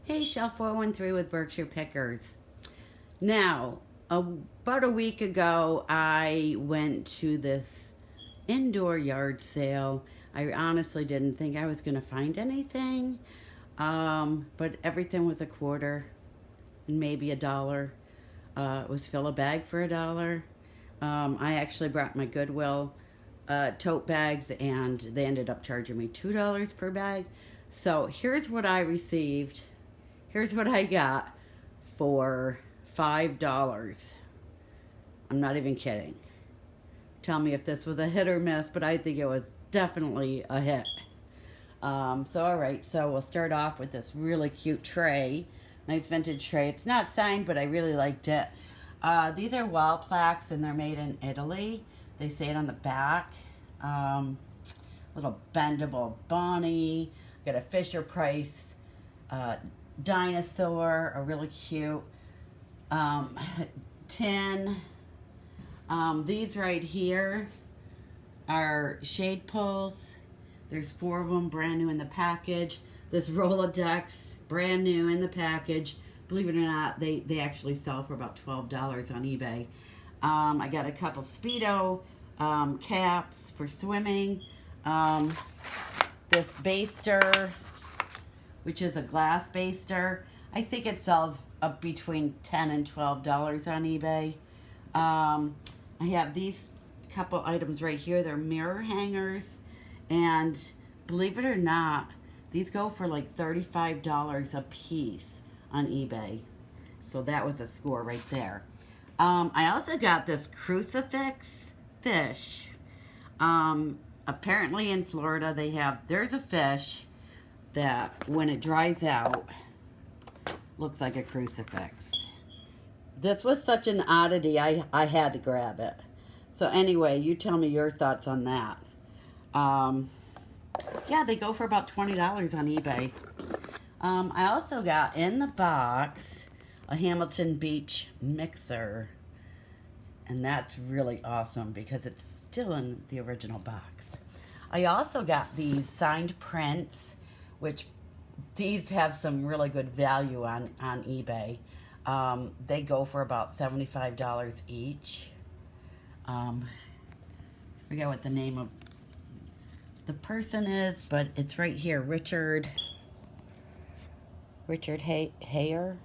Hey, Shelf 413 with Berkshire Pickers. Now, about a week ago, I went to this indoor yard sale. I honestly didn't think I was going to find anything, but everything was a quarter and maybe a dollar. It was fill a bag for a dollar. I actually brought my Goodwill tote bags, and they ended up charging me $2 per bag. So here's what I received. Here's what I got for $5. I'm not even kidding. Tell me if this was a hit or miss, but I think it was definitely a hit. All right, so we'll start off with this really cute tray. Nice vintage tray. It's not signed, but I really liked it. These are wall plaques, and they're made in Italy. They say it on the back. Little bendable bunny. Got a Fisher Price dinosaur, a really cute tin. These right here are shade pulls. There's 4 of them, brand new in the package. This Rolodex, brand new in the package. Believe it or not, they actually sell for about $12 on eBay. I got a couple Speedo caps for swimming. This baster, which is a glass baster. I think it sells up between $10 and $12 on eBay. I have these couple items right here. They're mirror hangers, and believe it or not, these go for like $35 a piece on eBay. So that was a score right there. I also got this crucifix fish. Apparently in Florida there's a fish that when it dries out looks like a crucifix. This was such an oddity, I had to grab it. So anyway, you tell me your thoughts on that. Yeah, they go for about $20 on eBay. I also got in the box a Hamilton Beach mixer. And that's really awesome because it's still in the original box. I also got these signed prints, which these have some really good value on eBay. They go for about $75 each. I forget what the name of the person is, but it's right here, Richard Hayer.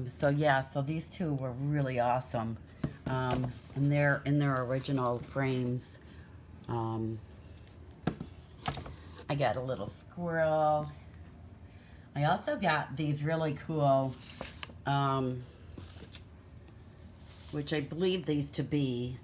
So these two were really awesome. And they're in their original frames. I got a little squirrel. I also got these really cool, which I believe these to be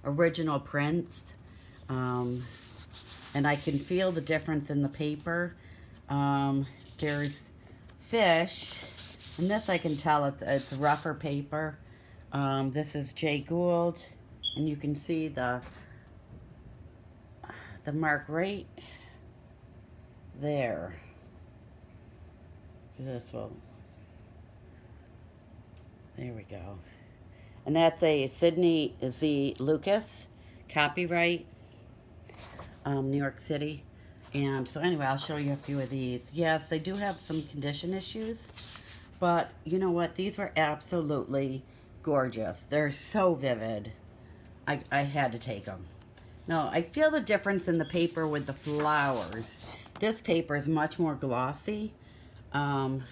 original prints. And I can feel the difference in the paper. There's fish, and this I can tell it's rougher paper. This is Jay Gould, and you can see the mark right there. This will, there we go. And that's a Sidney Z. Lucas copyright, New York City. And so anyway, I'll show you a few of these. Yes, they do have some condition issues, but you know what? These were absolutely gorgeous. They're so vivid. I had to take them. Now, I feel the difference in the paper with the flowers. This paper is much more glossy, and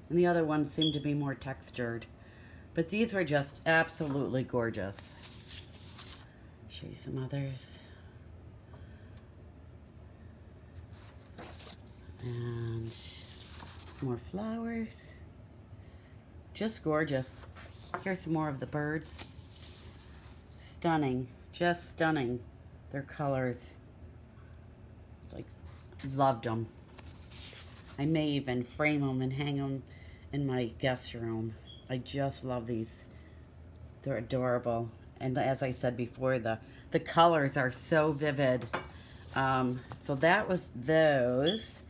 the other ones seem to be more textured. But these were just absolutely gorgeous. Show you some others. And some more flowers. Just gorgeous. Here's some more of the birds. Stunning. Just stunning. Their colors. It's like, loved them. I may even frame them and hang them in my guest room. I just love these. They're adorable. And as I said before, the colors are so vivid. So that was those.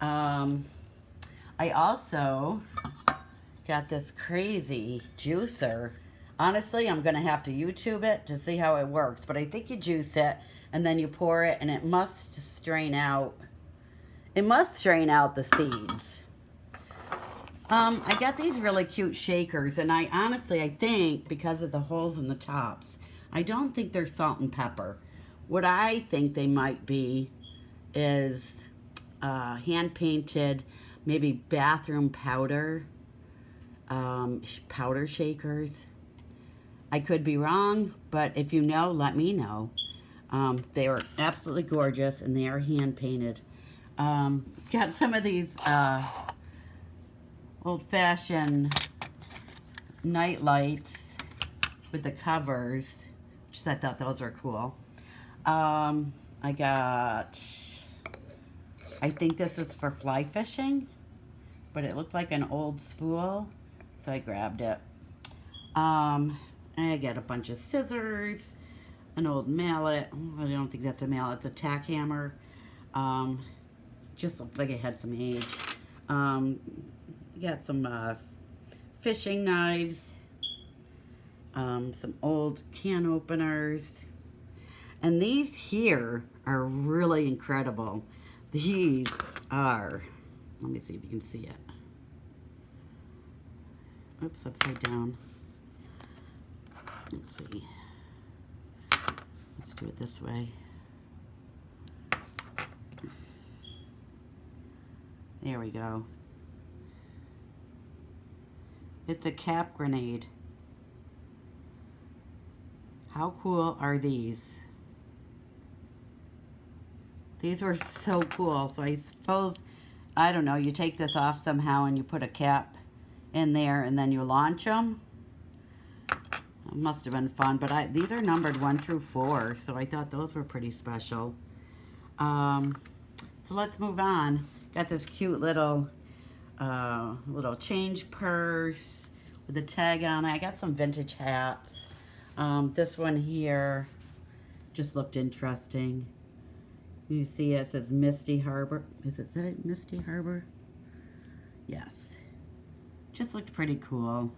I also got this crazy juicer. Honestly, I'm going to have to YouTube it to see how it works. But I think you juice it, and then you pour it, and it must strain out It must strain out the seeds. I got these really cute shakers, and I think because of the holes in the tops, I don't think they're salt and pepper. What I think they might be is hand-painted, maybe bathroom powder, powder shakers. I could be wrong, but if you know, let me know. They are absolutely gorgeous, and they are hand-painted. Got some of these old-fashioned night lights with the covers, which I thought those were cool. I got, I think this is for fly fishing, but it looked like an old spool, so I grabbed it. I got a bunch of scissors, an old mallet. I don't think that's a mallet, it's a tack hammer. Just looked like it had some age. Got some fishing knives, some old can openers. And these here are really incredible. These are, let me see if you can see it. Oops, upside down. Let's see. Let's do it this way. There we go. It's a cap grenade. How cool are these? These were so cool. So I suppose, I don't know, you take this off somehow and you put a cap in there and then you launch them. It must have been fun, but these are numbered 1 through 4, so I thought those were pretty special. So let's move on. Got this cute little change purse with a tag on it. I got some vintage hats. This one here just looked interesting. You see it says Misty Harbor. Is it said Misty Harbor? Yes. Just looked pretty cool.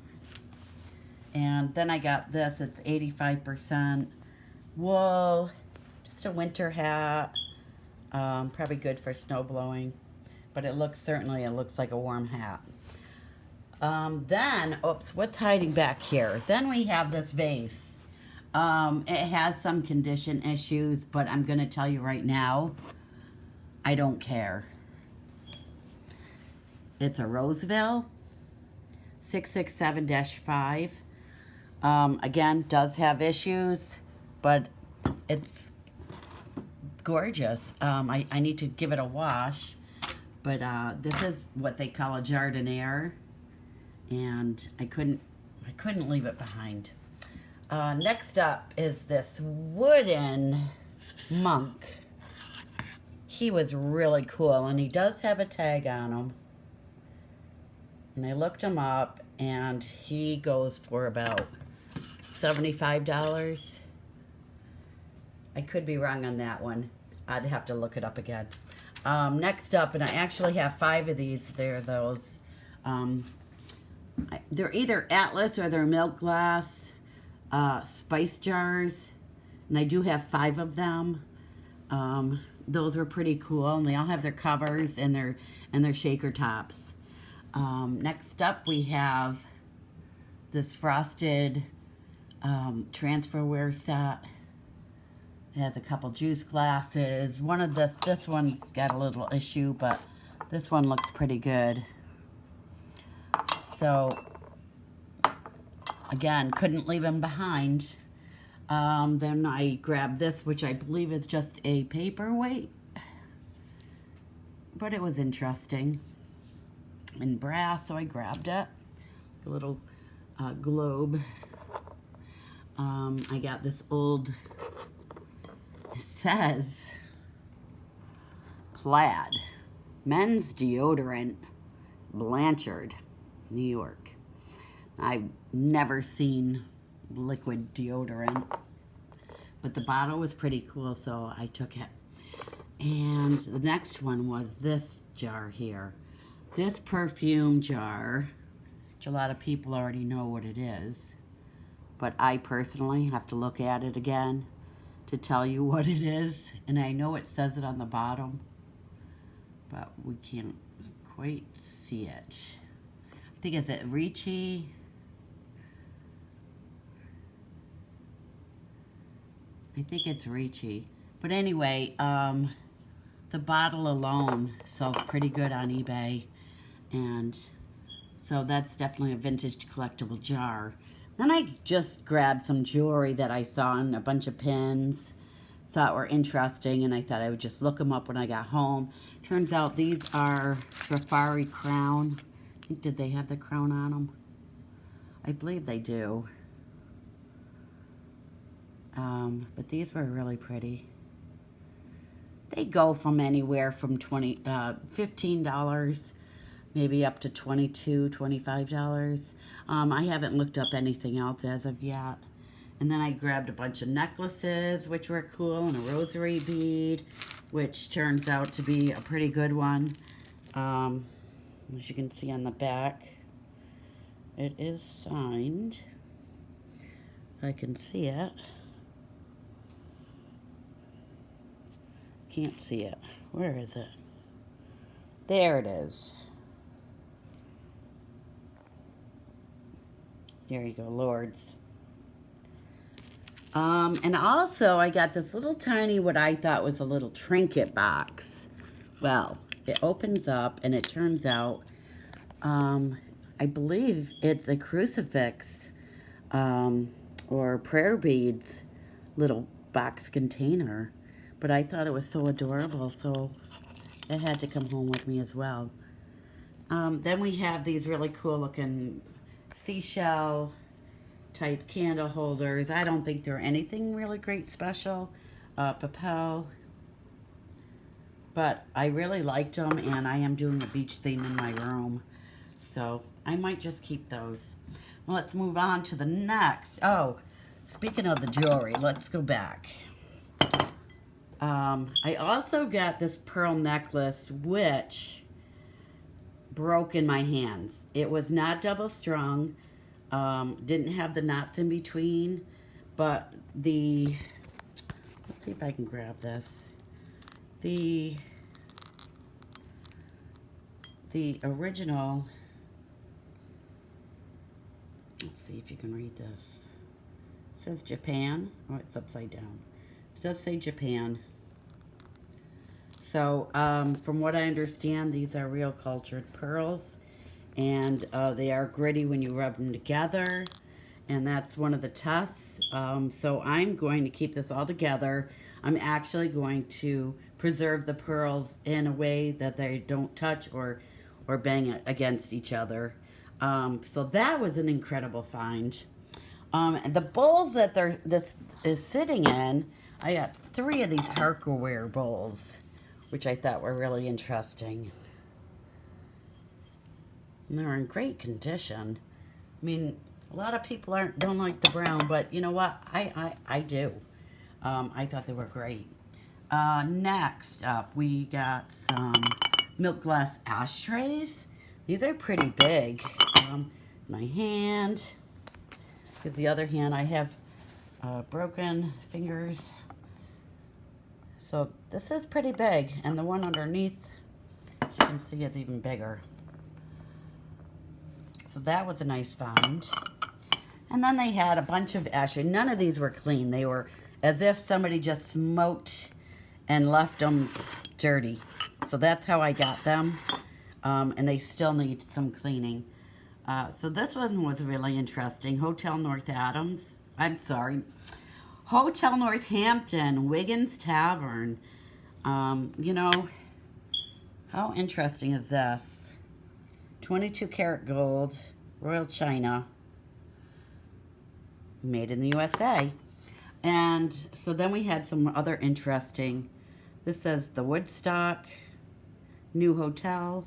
And then I got this. It's 85% wool. Just a winter hat. Probably good for snow blowing. But it looks like a warm hat. Then, oops, what's hiding back here? Then we have this vase. It has some condition issues, but I'm going to tell you right now, I don't care. It's a Roseville 667-5. Again, does have issues, but it's gorgeous. I need to give it a wash, but this is what they call a jardiniere, and I couldn't leave it behind. Next up is this wooden monk. He was really cool, and he does have a tag on him. And I looked him up, and he goes for about $75. I could be wrong on that one. I'd have to look it up again. Next up, and I actually have 5 of these. They're those, they're either Atlas or they're milk glass spice jars, and I do have 5 of them. Those are pretty cool, and they all have their covers and their shaker tops. Next up, we have this frosted transferware set. It has a couple juice glasses. This one's got a little issue, but this one looks pretty good. So, again, couldn't leave him behind. Then I grabbed this, which I believe is just a paperweight. But it was interesting. In brass, so I grabbed it. The little globe. I got this old, it says Plaid men's deodorant, Blanchard, New York. I've never seen liquid deodorant, but the bottle was pretty cool, so I took it. And the next one was this jar here. This perfume jar, which a lot of people already know what it is, but I personally have to look at it again to tell you what it is, and I know it says it on the bottom, but we can't quite see it. I think, is it Ricci? I think it's Ricci. But anyway, the bottle alone sells pretty good on eBay. And so that's definitely a vintage collectible jar. Then I just grabbed some jewelry that I saw and a bunch of pins. Thought were interesting, and I thought I would just look them up when I got home. Turns out these are Safari crown. I think, did they have the crown on them? I believe they do. But these were really pretty. They go from anywhere from $15, maybe up to $22, $25. I haven't looked up anything else as of yet. And then I grabbed a bunch of necklaces, which were cool, and a rosary bead, which turns out to be a pretty good one. As you can see on the back, it is signed. If I can see it. Can't see it. Where is it? There it is. There you go, Lords. And also I got this little tiny, what I thought was a little trinket box. Well, it opens up and it turns out, I believe it's a crucifix, or prayer beads little box container. But I thought it was so adorable, so it had to come home with me as well. Then we have these really cool looking seashell type candle holders. I don't think they're anything really great special. Papel. But I really liked them, and I am doing a beach theme in my room. So I might just keep those. Well, let's move on to the next. Oh, speaking of the jewelry, let's go back. I also got this pearl necklace, which broke in my hands. It was not double strung, didn't have the knots in between, but let's see if I can grab this. The original, let's see if you can read this. It says Japan. Oh, it's upside down. It does say Japan. So, from what I understand, these are real cultured pearls, and they are gritty when you rub them together, and that's one of the tests. So I'm going to keep this all together. I'm actually going to preserve the pearls in a way that they don't touch or bang against each other. So that was an incredible find. And the bowls that this is sitting in, I got 3 of these Harkerware bowls, which I thought were really interesting. And they're in great condition. I mean, a lot of people don't like the brown, but you know what? I do. I thought they were great. Next up, we got some milk glass ashtrays. These are pretty big. My hand, because the other hand I have broken fingers. So this is pretty big, and the one underneath, as you can see, is even bigger. So that was a nice find. And then they had a bunch of ashtrays. None of these were clean. They were as if somebody just smoked and left them dirty. So that's how I got them. And they still need some cleaning. So this one was really interesting. Hotel Northampton, Wiggins Tavern. You know, how interesting is this? 22 karat gold, Royal China, made in the USA. And so then we had some other interesting, this says the Woodstock New Hotel.